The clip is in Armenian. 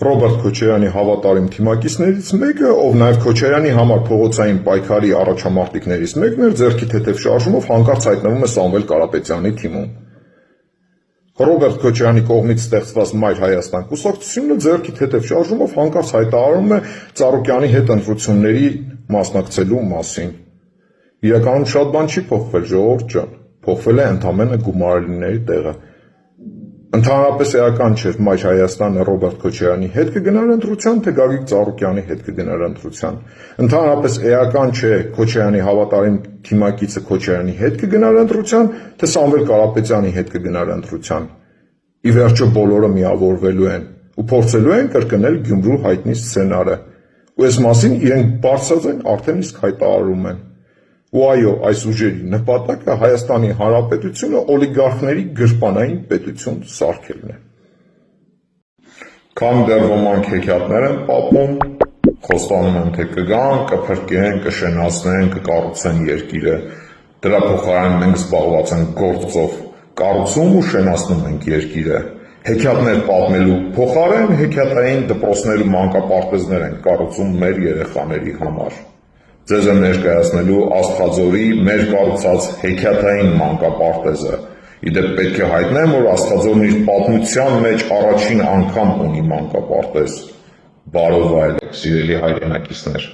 Ռոբերտ Քոչարյանի հավատարիմ թիմակիցներից մեկը, ով նաև Քոչարյանի համար փողոցային պայքարի առաջամարտիկներից մեկն էր, ձեռքի թեթև շարժումով հանկարծ հայտնվում է Սամվել Կարապետյանի թիմում։ Ռոբերտ Քոչարյանի կողմից ստեղծված Մայր Հայաստան կուսակցությունը ձեռքի թեթև շարժումով հանկարծ հայտարարում է Ծառուկյանի հետ ընտրությունների մասնակցելու մասին։ Իրականում շատ բան չի փոխվել, ժողովուրդ ջան, փոխվել է ընդամենը գումարելիների տեղը։ Ընդհանրապես էական չէր Մայր Հայաստանը Ռոբերտ Քոչարյանի հետ կգնար ընտրության, թե Գագիկ Ծառուկյանի հետ կգնար ընտրության։ Ընդհանրապես էական չէ Քոչարյանի հավատարիմ թիմակիցը Քոչարյանի հետ կգնար ընտրության, թե Սամվել Կարապետյանի հետ կգնար ընտրության։ Ի վերջո բոլորը միավորվելու են ու փորձելու են կրկնել Գյումրու հայտնի սցենարը։ Ու այս մասին իրենք բարձրաձայն արդեն իսկ հայտարարում են։ Ու այո, այս ուժերի նպատակը Հայաստանի Հանրապետությունը օլիգարխների գրպանային պետություն սարքելն է։ Քան դեռ ոմանք հեքիաթներ են պատմում, խոստանում են, թե կգան, կփրկեն, կշենացնեն, կկառուցեն երկիրը, դրա փոխարեն մենք զբաղված ենք գործով, կառուցում ու շենացնում ենք երկիրը։ Հեքիաթներ պատմելու փոխարեն հեքիաթային դպրոցներ ու մանկապարտեզներ են կառուցում մեր երեխաների համար։ Ձեզ եմ ներկայացնելու Աստղաձորի մեր կառուցած հեքիաթային մանկապարտեզը։ Իդեպ պետք է հայտնեմ, որ Աստղաձորն իր պատմության մեջ առաջին անգամ ունի մանկապարտեզ։ Բարով վայելեք, սիրելի հայրենակիցներ։